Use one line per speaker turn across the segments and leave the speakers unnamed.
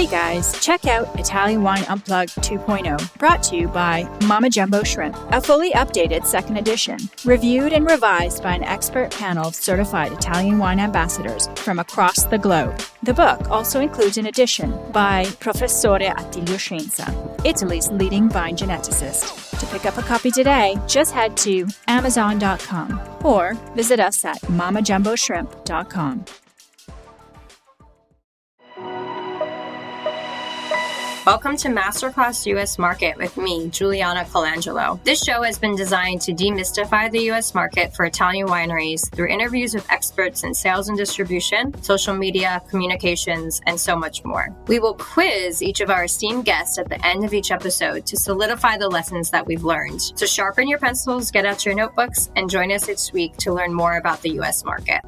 Hey guys, check out Italian Wine Unplugged 2.0, brought to you by Mama Jumbo Shrimp, a fully updated second edition, reviewed and revised by an expert panel of certified Italian wine ambassadors from across the globe. The book also includes an edition by Professore Attilio Scienza, Italy's leading vine geneticist. To pick up a copy today, just head to Amazon.com or visit us at MamaJumboShrimp.com.
Welcome to Masterclass U.S. Market with me, Juliana Colangelo. This show has been designed to demystify the U.S. market for Italian wineries through interviews with experts in sales and distribution, social media, communications, and so much more. We will quiz each of our esteemed guests at the end of each episode to solidify the lessons that we've learned. So sharpen your pencils, get out your notebooks, and join us each week to learn more about the U.S. market.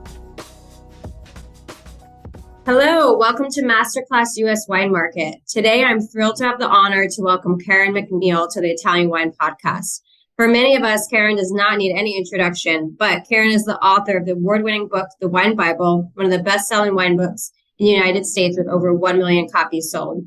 Hello, welcome to Masterclass U.S. Wine Market. Today, I'm thrilled to have the honor to welcome Karen MacNeil to the Italian Wine Podcast. For many of us, Karen does not need any introduction, but Karen is the author of the award-winning book, The Wine Bible, one of the best-selling wine books in the United States with over 1 million copies sold.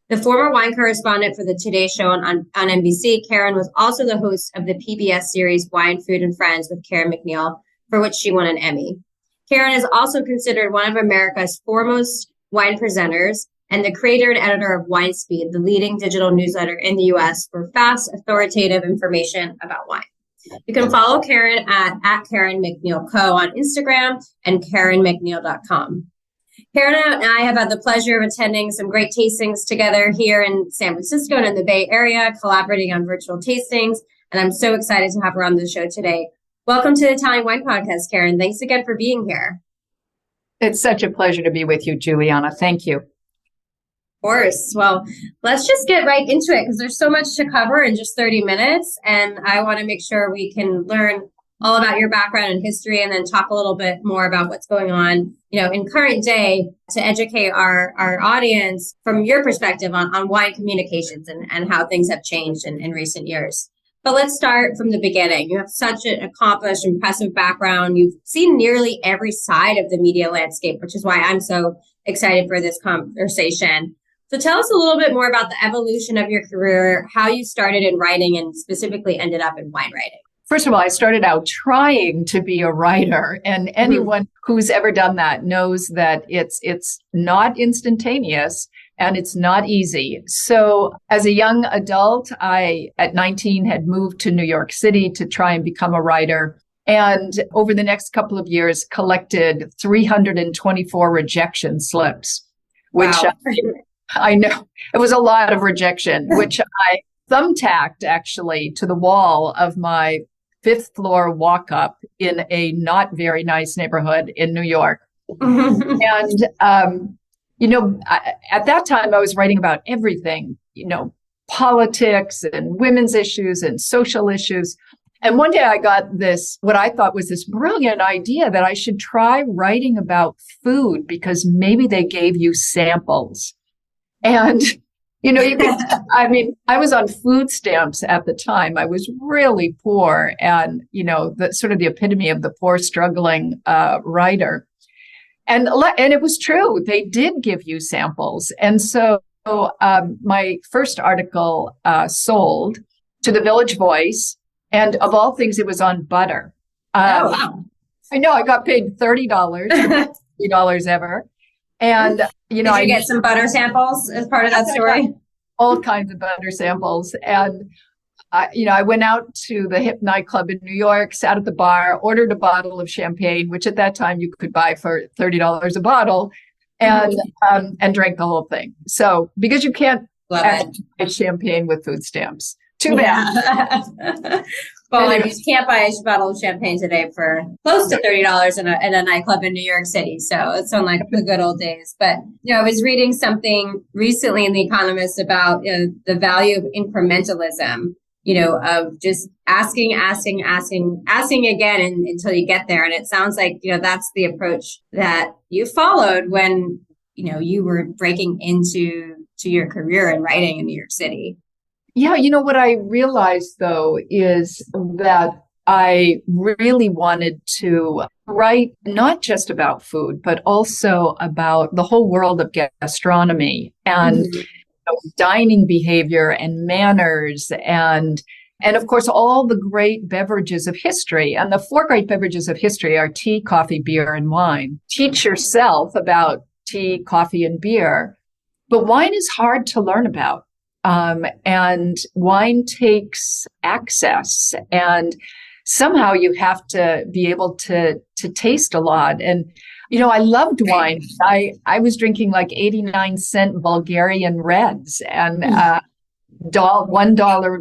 The former wine correspondent for the Today Show on NBC, Karen was also the host of the PBS series Wine, Food, and Friends with Karen MacNeil, for which she won an Emmy. Karen is also considered one of America's foremost wine presenters and the creator and editor of Wine Speed, the leading digital newsletter in the U.S. for fast, authoritative information about wine. You can follow Karen at Karen MacNeil Co. on Instagram and KarenMacNeil.com. Karen and I have had the pleasure of attending some great tastings together here in San Francisco and in the Bay Area, collaborating on virtual tastings, and I'm so excited to have her on the show today. Welcome to the Italian Wine Podcast, Karen. Thanks again for being here.
It's such a pleasure to be with you, Juliana. Thank you.
Of course. Well, let's just get right into it because there's so much to cover in just 30 minutes. And I want to make sure we can learn all about your background and history and then talk a little bit more about what's going on, in current day to educate our audience from your perspective on wine communications and how things have changed in recent years. But let's start from the beginning. You have such an accomplished, impressive background. You've seen nearly every side of the media landscape, which is why I'm so excited for this conversation. So tell us a little bit more about the evolution of your career, how you started in writing and specifically ended up in wine writing.
First of all, I started out trying to be a writer, and anyone who's ever done that knows that it's not instantaneous. And it's not easy. So as a young adult, I, at 19, had moved to New York City to try and become a writer. And over the next couple of years, collected 324 rejection slips, which
wow.
I know it was a lot of rejection, which I thumbtacked actually to the wall of my 5th floor walk up in a not very nice neighborhood in New York. And, at that time, I was writing about everything, politics and women's issues and social issues. And one day I got what I thought was this brilliant idea that I should try writing about food because maybe they gave you samples. And, I was on food stamps at the time. I was really poor and, the sort of the epitome of the poor struggling writer. And it was true. They did give you samples. And so my first article sold to the Village Voice. And of all things, it was on butter.
Oh, wow.
I know. I got paid $30, $30 ever. And,
did you get some butter samples as part of that story?
All kinds of butter samples. And I went out to the hip nightclub in New York, sat at the bar, ordered a bottle of champagne, which at that time you could buy for $30 a bottle, and drank the whole thing. So because you can't buy champagne with food stamps, too bad.
Well, anyway. You can't buy a bottle of champagne today for close to $30 in a nightclub in New York City. So it's on like the good old days. But, I was reading something recently in The Economist about the value of incrementalism. Of just asking again until you get there. And it sounds like, that's the approach that you followed when, you were breaking into your career in writing in New York City.
Yeah. What I realized, though, is that I really wanted to write not just about food, but also about the whole world of gastronomy and dining behavior and manners and of course, all the great beverages of history. And the four great beverages of history are tea, coffee, beer, and wine. Teach yourself about tea, coffee, and beer. But wine is hard to learn about. And wine takes access. And somehow you have to be able to taste a lot. And, I loved wine. I was drinking like 89-cent Bulgarian Reds and $1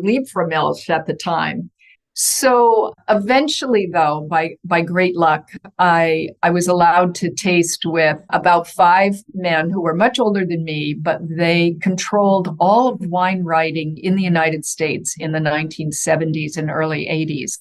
Liebfraumilch at the time. So eventually, though, by great luck, I was allowed to taste with about 5 men who were much older than me, but they controlled all of wine writing in the United States in the 1970s and early 80s.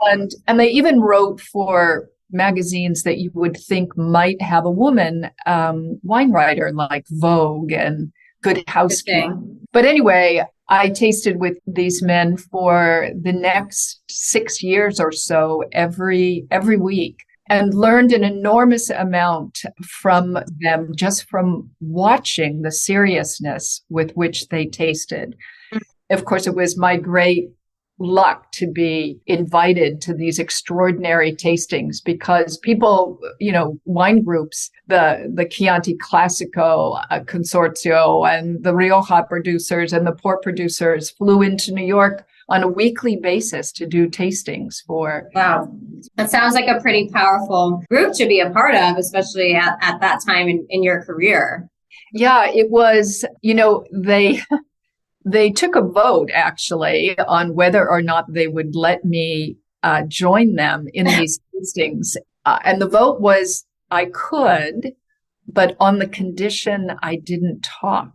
And they even wrote for magazines that you would think might have a woman wine writer, like Vogue and Good Housekeeping. But anyway, I tasted with these men for the next 6 years or so every week and learned an enormous amount from them just from watching the seriousness with which they tasted. Of course, it was my great luck to be invited to these extraordinary tastings because people, wine groups, the Chianti Classico Consortio and the Rioja producers and the port producers flew into New York on a weekly basis to do tastings for.
Wow. That sounds like a pretty powerful group to be a part of, especially at that time in your career.
Yeah, it was, They took a vote, actually, on whether or not they would let me join them in these tastings. And the vote was I could, but on the condition I didn't talk,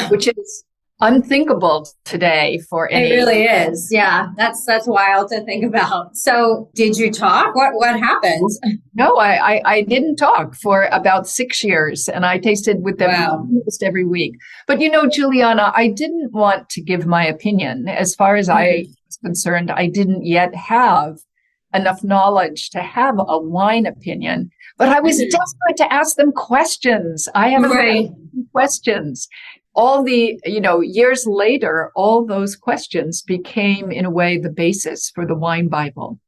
which is unthinkable today for any.
It really is. Yeah, that's wild to think about. So did you talk? What happened?
No, I didn't talk for about 6 years, and I tasted with them almost every week. But Juliana, I didn't want to give my opinion. As far as I was concerned, I didn't yet have enough knowledge to have a wine opinion. But I was desperate to ask them questions. I have questions. All the, years later, all those questions became, in a way, the basis for the Wine Bible.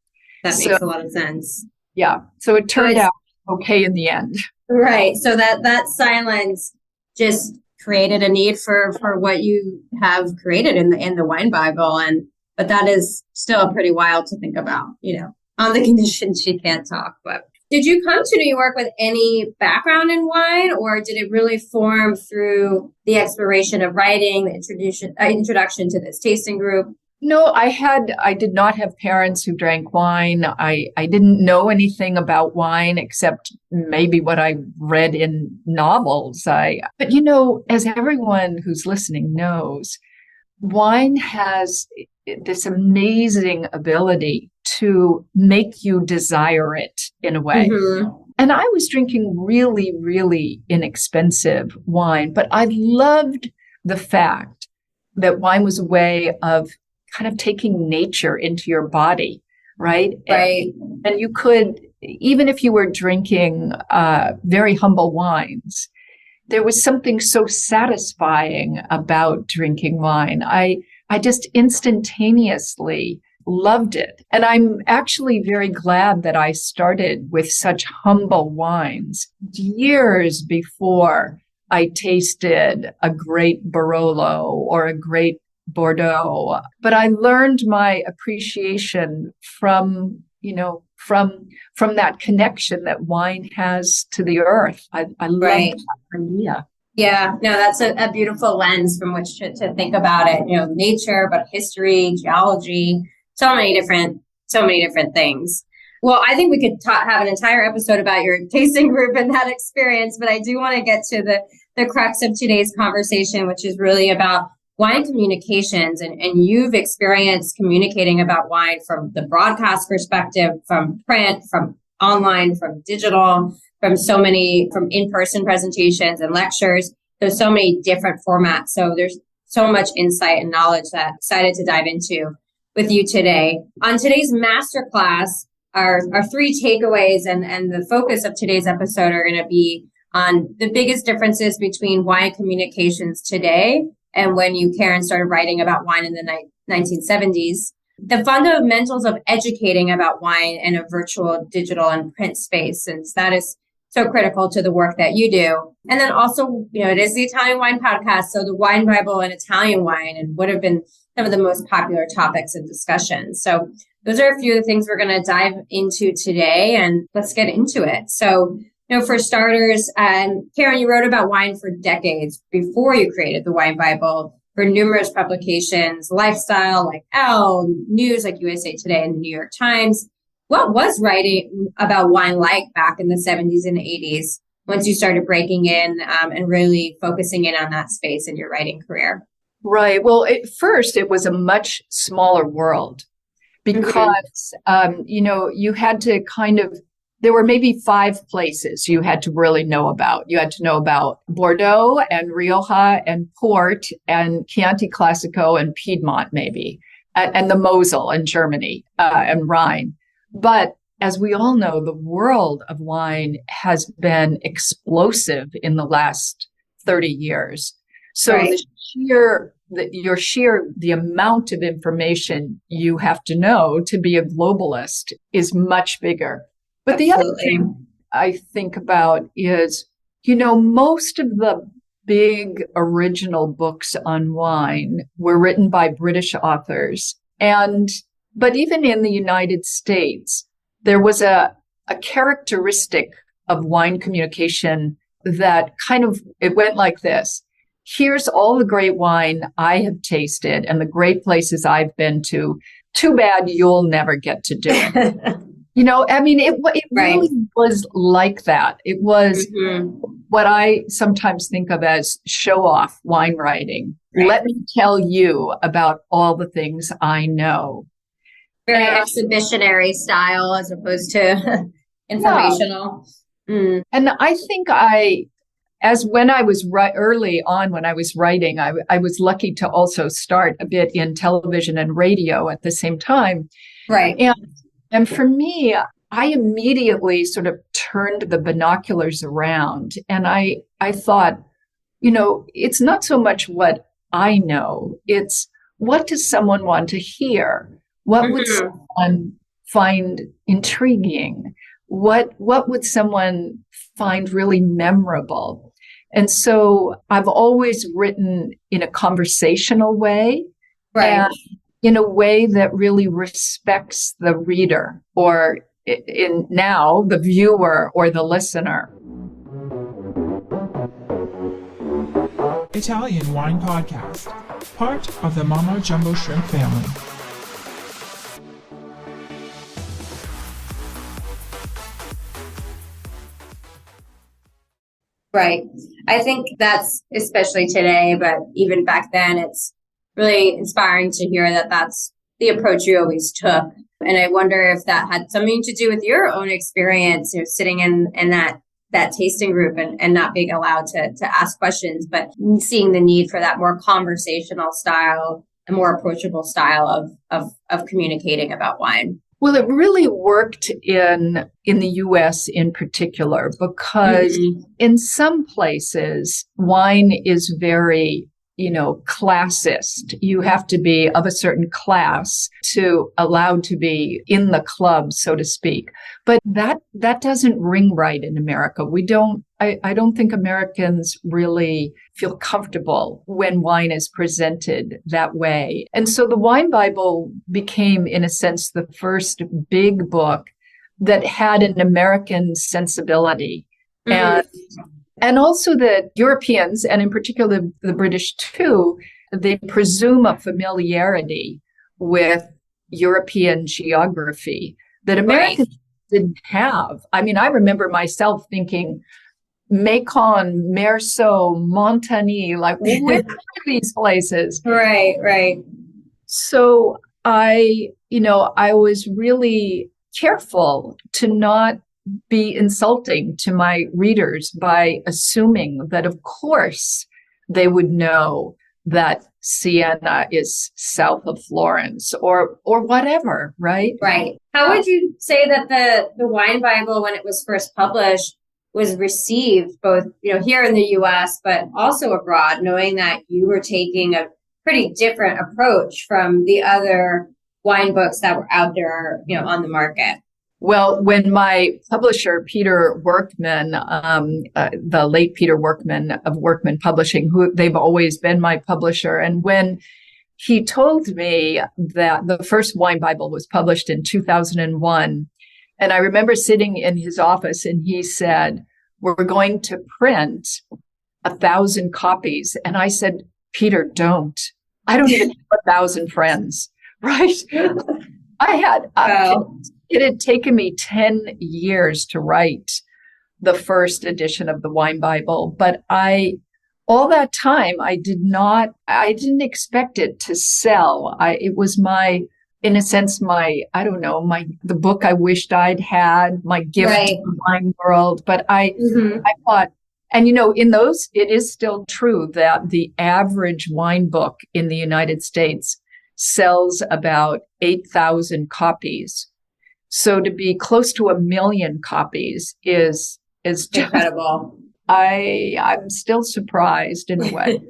That makes a lot of sense.
Yeah. So it turned out okay in the end.
Right. So that silence just created a need for what you have created in the Wine Bible. But that is still pretty wild to think about, on the condition she can't talk. But did you come to New York with any background in wine, or did it really form through the exploration of writing, the introduction to this tasting group?
No, I did not have parents who drank wine. I didn't know anything about wine except maybe what I read in novels. But as everyone who's listening knows, wine has this amazing ability to make you desire it in a way. And I was drinking really, really inexpensive wine, but I loved the fact that wine was a way of kind of taking nature into your body, right?
Right.
And you could, even if you were drinking very humble wines, there was something so satisfying about drinking wine. I just instantaneously loved it. And I'm actually very glad that I started with such humble wines years before I tasted a great Barolo or a great Bordeaux. But I learned my appreciation from that connection that wine has to the earth. I love that idea.
Yeah, no, that's a beautiful lens from which to think about it. Nature, but history, geology, so many different things. Well, I think we could have an entire episode about your tasting group and that experience, but I do want to get to the crux of today's conversation, which is really about wine communications. And you've experienced communicating about wine from the broadcast perspective, from print, from online, from digital, from in-person presentations and lectures. There's so many different formats. So there's so much insight and knowledge that I'm excited to dive into. with you today. On today's masterclass, our three takeaways and the focus of today's episode are going to be on the biggest differences between wine communications today and when you, Karen, started writing about wine in the 1970s. The fundamentals of educating about wine in a virtual, digital, and print space, since that is so critical to the work that you do. And then also, it is the Italian Wine Podcast, so the Wine Bible and Italian wine, and what have been some of the most popular topics and discussions. So those are a few of the things we're going to dive into today, and let's get into it. So, for starters, Karen, you wrote about wine for decades before you created the Wine Bible for numerous publications, lifestyle like Elle, news like USA Today and the New York Times. What was writing about wine like back in the 70s and 80s once you started breaking in and really focusing in on that space in your writing career?
Right. Well, at first, it was a much smaller world because, you had to there were maybe 5 places you had to really know about. You had to know about Bordeaux and Rioja and Port and Chianti Classico and Piedmont, maybe, and the Mosel in Germany and Rhine. But as we all know, the world of wine has been explosive in the last 30 years. So
right.
the amount of information you have to know to be a globalist is much bigger. But
Absolutely.
The other thing I think about is, most of the big original books on wine were written by British authors. But even in the United States, there was a characteristic of wine communication that it went like this. Here's all the great wine I have tasted and the great places I've been to. Too bad you'll never get to do it. It really was like that. It was what I sometimes think of as show-off wine writing. Right. Let me tell you about all the things I know.
Very exhibitionary style as opposed to informational.
Yeah. And I think when I was early on when I was writing, I was lucky to also start a bit in television and radio at the same time.
Right.
And for me, I immediately sort of turned the binoculars around and I thought, it's not so much what I know, it's what does someone want to hear? What would someone find intriguing? What would someone find really memorable? And so I've always written in a conversational way.
Right.
And in a way that really respects the reader or now the viewer or the listener.
Italian Wine Podcast, part of the Mama Jumbo Shrimp family.
Right. I think that's especially today, but even back then, it's really inspiring to hear that that's the approach you always took. And I wonder if that had something to do with your own experience, sitting in that tasting group and not being allowed to ask questions, but seeing the need for that more conversational style, a more approachable style of communicating about wine.
Well, it really worked in the US in particular, because in some places, wine is very, classist. You have to be of a certain class to allowed to be in the club, so to speak. But that doesn't ring right in America. I don't think Americans really feel comfortable when wine is presented that way. And so the Wine Bible became, in a sense, the first big book that had an American sensibility. And also the Europeans, and in particular the British too, they presume a familiarity with European geography that Americans didn't have. I mean, I remember myself thinking, Macon, Meursault, Montagny, like, where are these places?
Right.
So I was really careful to not be insulting to my readers by assuming that, of course, they would know that Siena is south of Florence or whatever, right?
Right. How would you say that the Wine Bible, when it was first published, was received both, here in the US, but also abroad, knowing that you were taking a pretty different approach from the other wine books that were out there, on the market?
Well, when my publisher, Peter Workman, the late Peter Workman of Workman Publishing, who they've always been my publisher, and when he told me that the first Wine Bible was published in 2001, and I remember sitting in his office and he said, we're going to print 1,000 copies. And I said, Peter, don't. I don't even have 1,000 friends, right? I had, it had taken me 10 years to write the first edition of the Wine Bible, but all that time, I didn't expect it to sell. It was in a sense, the book I wished I'd had, my gift to the wine world. But I thought, and in those, it is still true that the average wine book in the United States sells about 8,000 copies. So to be close to 1 million copies is just incredible. I'm still surprised in a way.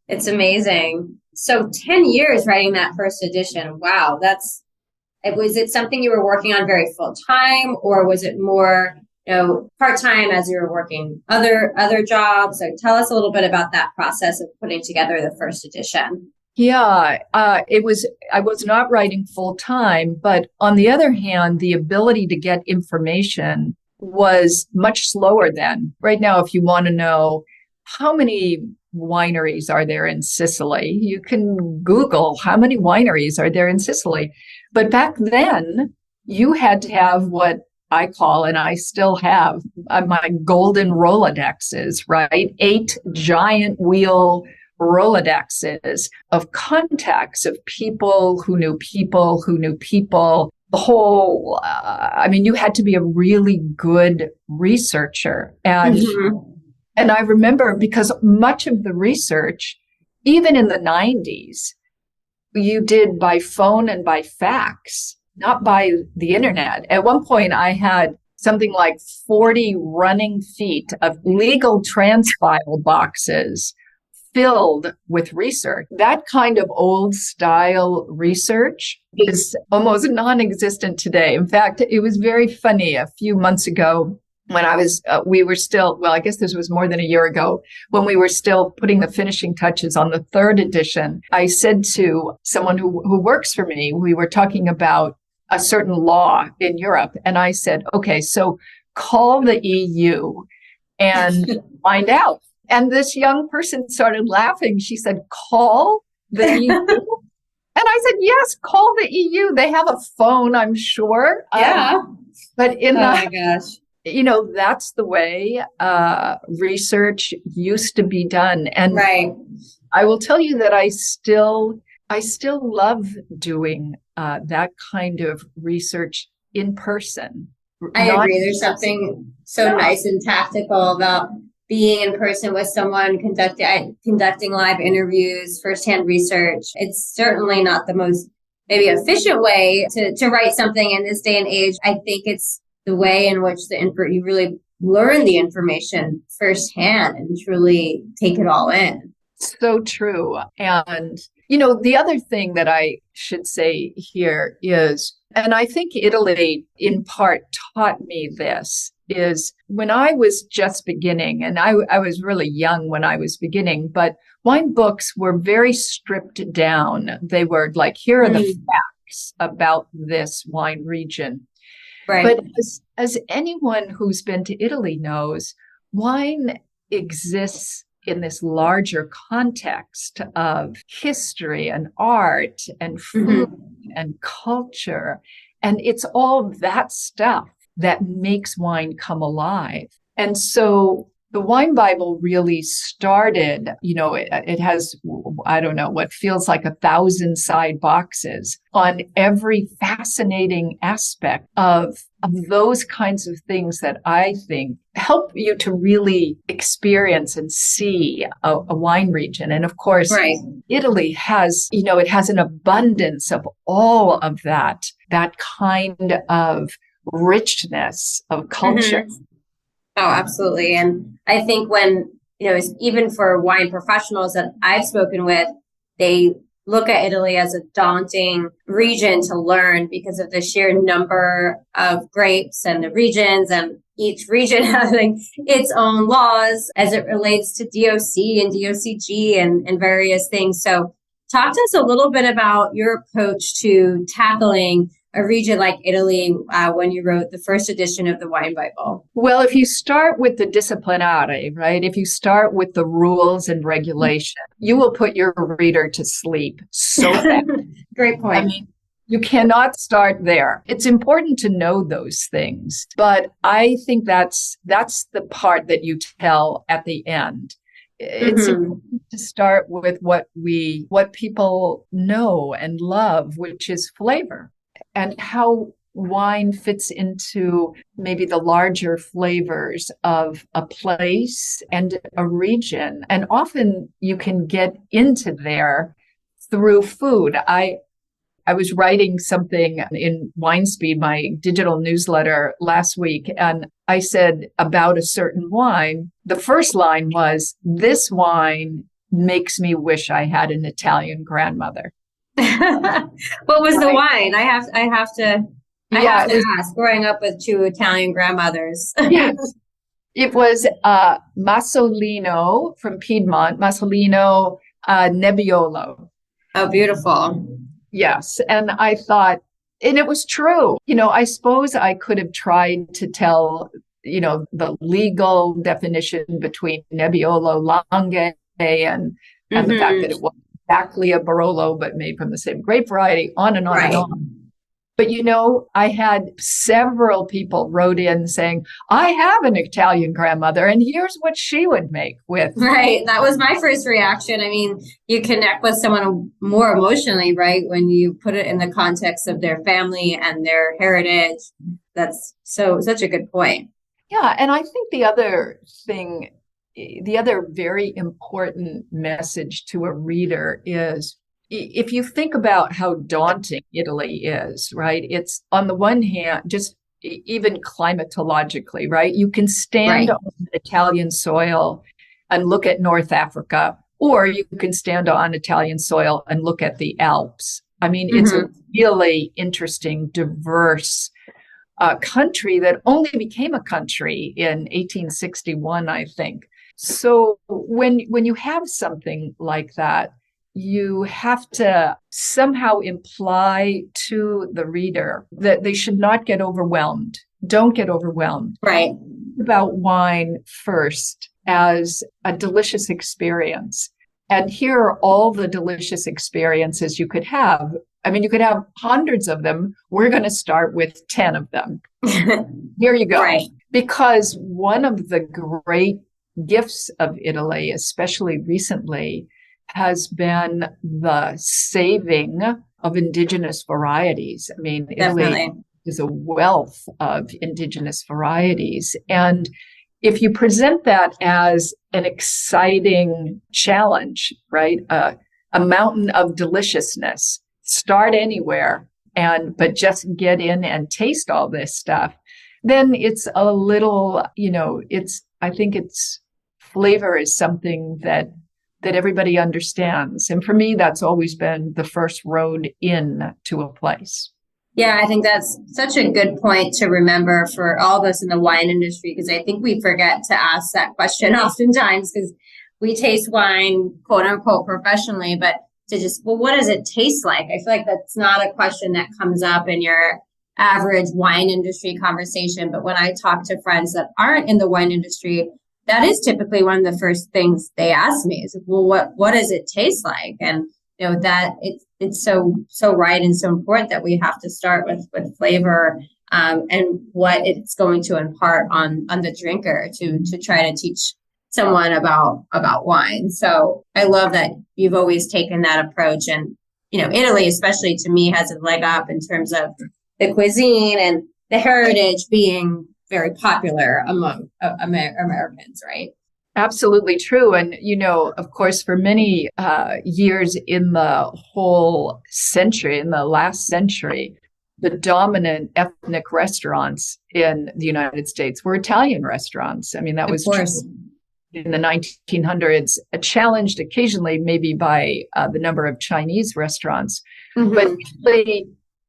It's amazing. So 10 years writing that first edition. Wow. Was it something you were working on very full time, or was it more, part time as you were working other jobs? So tell us a little bit about that process of putting together the first edition.
Yeah, I was not writing full time, but on the other hand, the ability to get information was much slower then. Right now, if you want to know how many wineries are there in Sicily, you can Google how many wineries are there in Sicily. But back then, you had to have what I call, and I still have, my golden Rolodexes, right? 8 giant wheel Rolodexes of contacts of people who knew people who knew people. The whole, you had to be a really good researcher. And I remember, because much of the research, even in the 90s, you did by phone and by fax, not by the internet. At one point, I had something like 40 running feet of legal transfile boxes filled with research. That kind of old style research is almost non-existent today. In fact, it was very funny. A few months ago, when we were still, I guess this was more than a year ago, when we were still putting the finishing touches on the third edition, I said to someone who works for me, we were talking about a certain law in Europe. And I said, okay, so call the EU and find out. And this young person started laughing. She said, call the EU? And I said, yes, call the EU. They have a phone, I'm sure.
Yeah.
But
my gosh.
That's the way research used to be done. And I will tell you that I still love doing that kind of research in person.
I agree. There's something so nice and tactical about being in person with someone, conducting live interviews, firsthand research. It's certainly not the most maybe efficient way to write something in this day and age. I think it's the way in which you really learn the information firsthand and truly take it all in.
So true. And, the other thing that I should say here is, and I think Italy in part taught me this, is when I was just beginning, and I was really young when I was beginning, but wine books were very stripped down. They were like, here are the facts about this wine region. Right. But as anyone who's been to Italy knows, wine exists in this larger context of history and art and food and culture. And it's all that stuff that makes wine come alive. And so The Wine Bible really started, it has, I don't know, what feels like 1,000 side boxes on every fascinating aspect of those kinds of things that I think help you to really experience and see a wine region. And of course,
right.
Italy has, it has an abundance of all of that kind of richness of culture.
Mm-hmm. Oh, absolutely. And I think when, even for wine professionals that I've spoken with, they look at Italy as a daunting region to learn because of the sheer number of grapes and the regions, and each region having its own laws as it relates to DOC and DOCG and various things. So talk to us a little bit about your approach to tackling a region like Italy when you wrote the first edition of the Wine Bible?
Well, if you start with the disciplinare, right? If you start with the rules and regulation, you will put your reader to sleep so fast.
Great point.
I mean, you cannot start there. It's important to know those things, but I think that's the part that you tell at the end. It's important to start with what people know and love, which is flavor, and how wine fits into maybe the larger flavors of a place and a region. And often you can get into there through food. I was writing something in Wine Speed, my digital newsletter, last week, and I said about a certain wine, the first line was, "This wine makes me wish I had an Italian grandmother."
What was the wine? I have to ask. Growing up with two Italian grandmothers.
Yes. It was Masolino from Piedmont, Masolino Nebbiolo.
Oh, beautiful.
Yes. And I thought, and it was true. I suppose I could have tried to tell, the legal definition between Nebbiolo Langhe and the fact that it was exactly a Barolo, but made from the same grape variety, on and on and on. But, I had several people wrote in saying, I have an Italian grandmother, and here's what she would make with.
Right. That was my first reaction. I mean, you connect with someone more emotionally, right? When you put it in the context of their family and their heritage. That's such a good point.
Yeah. And I think the other very important message to a reader is, if you think about how daunting Italy is, right? It's on the one hand, just even climatologically, right? You can stand on Italian soil and look at North Africa, or you can stand on Italian soil and look at the Alps. I mean, it's a really interesting, diverse country that only became a country in 1861, I think. So when you have something like that, you have to somehow imply to the reader that they should not get overwhelmed. Don't get overwhelmed.
Right.
Think about wine first as a delicious experience. And here are all the delicious experiences you could have. I mean, you could have hundreds of them. We're going to start with 10 of them. Here you go.
Right.
Because one of the great gifts of Italy, especially recently, has been the saving of indigenous varieties. I mean, Italy is a wealth of indigenous varieties. And if you present that as an exciting challenge, right? A mountain of deliciousness, start anywhere, but just get in and taste all this stuff, then it's a little, I think flavor is something that everybody understands. And for me, that's always been the first road in to a place.
Yeah, I think that's such a good point to remember for all of us in the wine industry, because I think we forget to ask that question oftentimes, because we taste wine, quote unquote, professionally, but to just, what does it taste like? I feel like that's not a question that comes up in your average wine industry conversation. But when I talk to friends that aren't in the wine industry, that is typically one of the first things they ask me is, well, what does it taste like? And that it's so right and so important that we have to start with flavor and what it's going to impart on the drinker to try to teach someone about wine. So I love that you've always taken that approach. And, Italy, especially to me, has a leg up in terms of the cuisine and the heritage being very popular among Americans, right?
Absolutely true. And, of course, for many years in the whole century, in the last century, the dominant ethnic restaurants in the United States were Italian restaurants. I mean, that was true in the 1900s, challenged occasionally maybe by the number of Chinese restaurants. Mm-hmm. But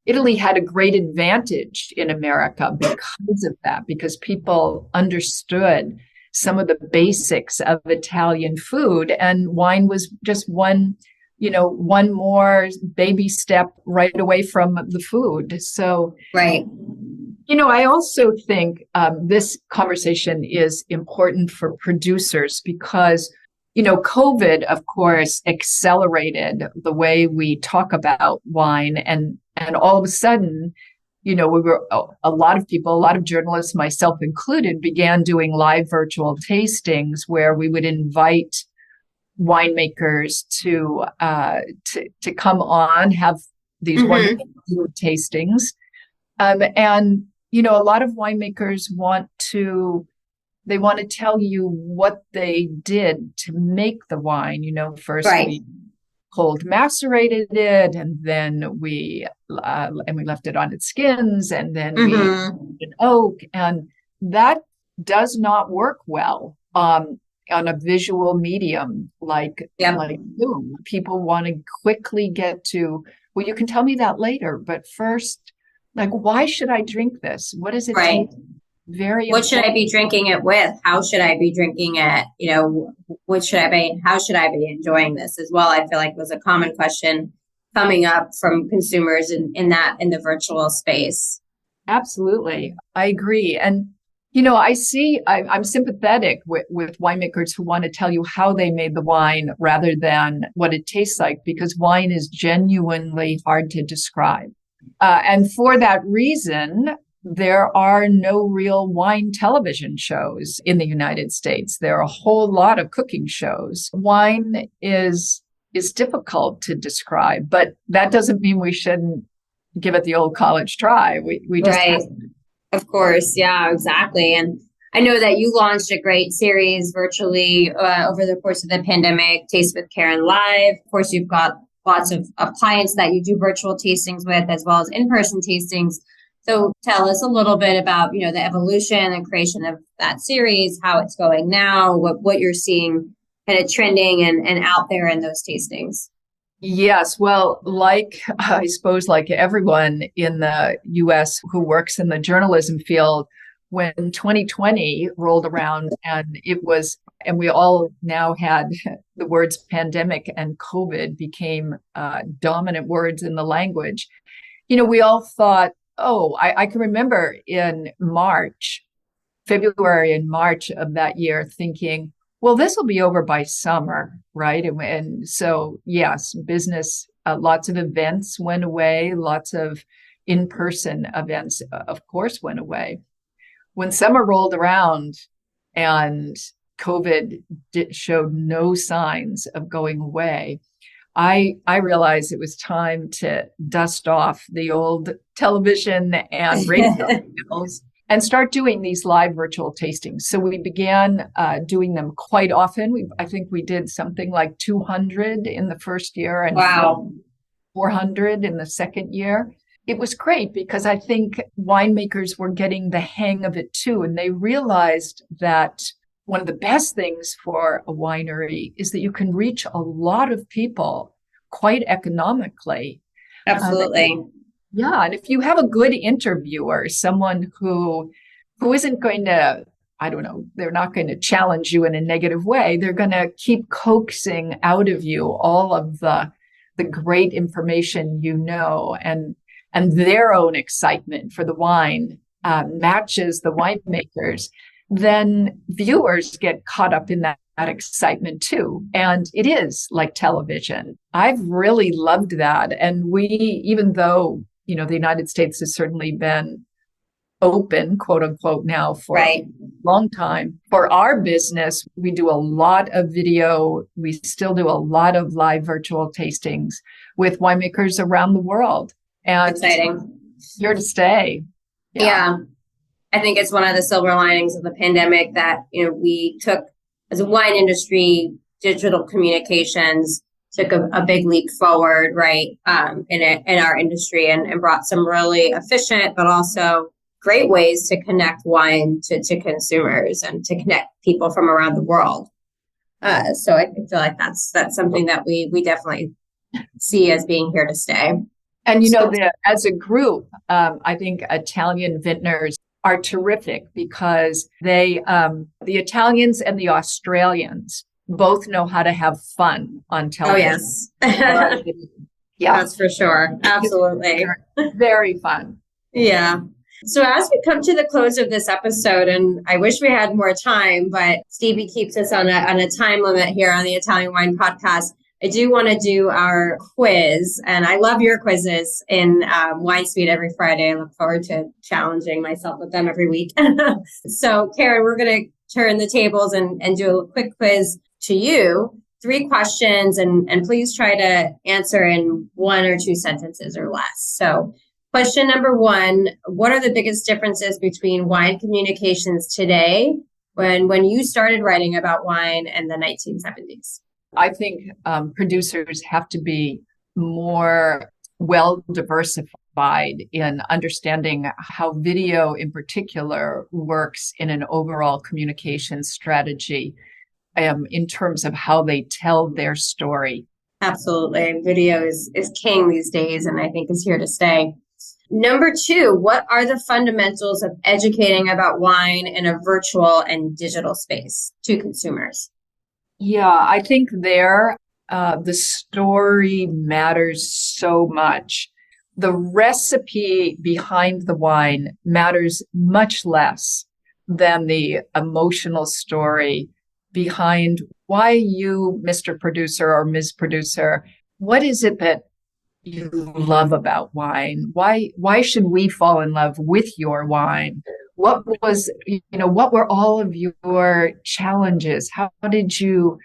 Italy had a great advantage in America because of that, because people understood some of the basics of Italian food, and wine was just one more baby step right away from the food. So,
right.
I also think this conversation is important for producers because, COVID, of course, accelerated the way we talk about wine. And all of a sudden, a lot of people, a lot of journalists, myself included, began doing live virtual tastings where we would invite winemakers to come on, have these wonderful tastings. And, a lot of winemakers want to tell you what they did to make the wine. First we cold macerated it, and then we left it on its skins, and then we did oak, and that does not work well on a visual medium like Zoom. People want to quickly get to, well, you can tell me that later, but first, why should I drink this? What does it taste?
What should I be drinking it with? How should I be drinking it? How should I be enjoying this as well? I feel like was a common question coming up from consumers in the virtual space.
Absolutely. I agree. And, I'm sympathetic with winemakers who want to tell you how they made the wine rather than what it tastes like, because wine is genuinely hard to describe. And for that reason, there are no real wine television shows in the United States. There are a whole lot of cooking shows. Wine is difficult to describe, but that doesn't mean we shouldn't give it the old college try. We just
right. Of course. Yeah, exactly. And I know that you launched a great series virtually over the course of the pandemic, Taste with Karen Live. Of course, you've got lots of clients that you do virtual tastings with, as well as in-person tastings. So tell us a little bit about, the evolution and creation of that series, how it's going now, what you're seeing kind of trending and out there in those tastings.
Yes. Well, I suppose like everyone in the US who works in the journalism field, when 2020 rolled around and we all now had the words pandemic and COVID became dominant words in the language. We all thought, I can remember in February and March of that year thinking, well, this will be over by summer, right? And so, yes, business, lots of events went away, lots of in-person events, of course, went away. When summer rolled around and COVID showed no signs of going away, I realized it was time to dust off the old television and radio channels and start doing these live virtual tastings. So we began doing them quite often. I think we did something like 200 in the first year and 400 in the second year. It was great because I think winemakers were getting the hang of it too. And they realized that one of the best things for a winery is that you can reach a lot of people quite economically.
Absolutely.
Yeah. And if you have a good interviewer, someone who isn't going to, I don't know, they're not going to challenge you in a negative way. They're going to keep coaxing out of you all of the great information, and their own excitement for the wine matches the winemakers, then viewers get caught up in that excitement too. And it is like television. I've really loved that. And even though, the United States has certainly been open, quote unquote, now for
Right.
a long time. For our business, we do a lot of video. We still do a lot of live virtual tastings with winemakers around the world. And
Exciting.
Here to stay.
Yeah. I think it's one of the silver linings of the pandemic that, we took as a wine industry, digital communications took a big leap forward, right, in our industry and brought some really efficient, but also great ways to connect wine to consumers and to connect people from around the world. So I feel like that's something that we definitely see as being here to stay.
And, as a group, I think Italian vintners are terrific because the Italians and the Australians both know how to have fun on television.
Oh, yes.
Yeah.
That's for sure. Absolutely.
Very fun.
Yeah. So as we come to the close of this episode, and I wish we had more time, but Stevie keeps us on a time limit here on the Italian Wine Podcast. I do want to do our quiz, and I love your quizzes in Wine Speed every Friday. I look forward to challenging myself with them every week. So, Karen, we're going to turn the tables and do a quick quiz to you. 3 questions, and please try to answer in 1 or 2 sentences or less. So, question number 1, what are the biggest differences between wine communications today when you started writing about wine in the 1970s?
I think producers have to be more well diversified in understanding how video in particular works in an overall communication strategy in terms of how they tell their story.
Absolutely. Video is king these days, and I think is here to stay. Number 2, what are the fundamentals of educating about wine in a virtual and digital space to consumers?
Yeah, I think the story matters so much. The recipe behind the wine matters much less than the emotional story behind why you, Mr. Producer or Ms. Producer, what is it that you love about wine? Why should we fall in love with your wine? What were all of your challenges? How did you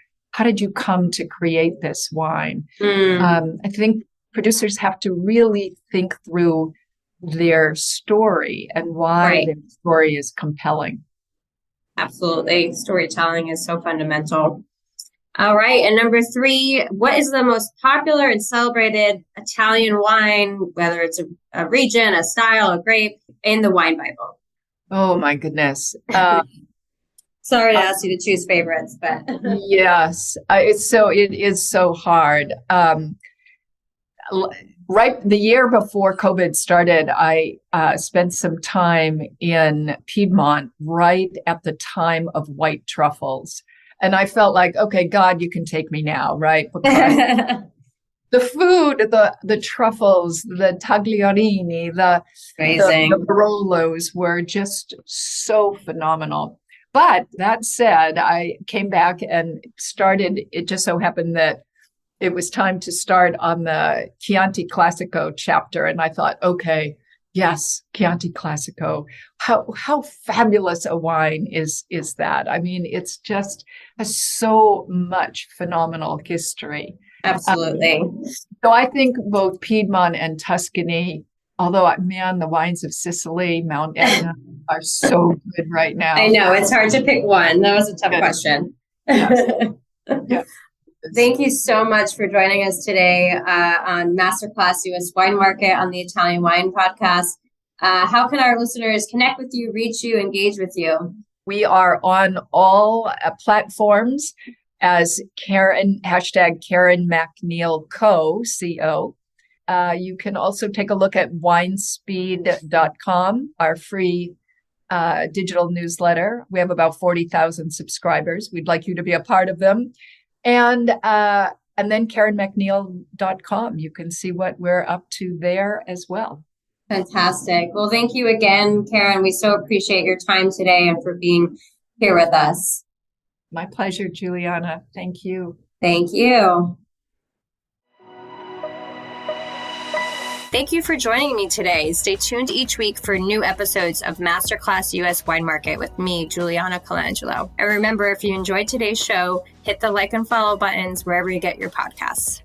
come to create this wine? I think producers have to really think through their story and why their story is compelling.
Absolutely. Storytelling is so fundamental. All right. And number 3, what is the most popular and celebrated Italian wine, whether it's a region, a style, a grape, in the Wine Bible?
Oh, my goodness.
Sorry to ask you to choose favorites, but
yes, it is so hard. Right, the year before COVID started, I spent some time in Piedmont right at the time of white truffles, and I felt like, okay, God, you can take me now, right? Because the food, the truffles, the tagliarini, the Barolos were just so phenomenal. But that said, I came back and started. It just so happened that it was time to start on the Chianti Classico chapter. And I thought, okay, yes, Chianti Classico. How fabulous a wine is that? I mean, it's just has so much phenomenal history.
Absolutely.
So I think both Piedmont and Tuscany, although, man, the wines of Sicily, Mount Etna are so good right now.
I know, it's hard to pick one. That was a tough question.
Yes. Yes.
Thank you so much for joining us today on Masterclass US Wine Market on the Italian Wine Podcast. How can our listeners connect with you, reach you, engage with you?
We are on all platforms as Karen, #Karen MacNeil Co. You can also take a look at winespeed.com, our free digital newsletter. We have about 40,000 subscribers. We'd like you to be a part of them. And then KarenMacNeil.com. You can see what we're up to there as well.
Fantastic. Well, thank you again, Karen. We so appreciate your time today and for being here with us.
My pleasure, Juliana. Thank you.
Thank you. Thank you for joining me today. Stay tuned each week for new episodes of Masterclass US Wine Market with me, Juliana Colangelo. And remember, if you enjoyed today's show, hit the like and follow buttons wherever you get your podcasts.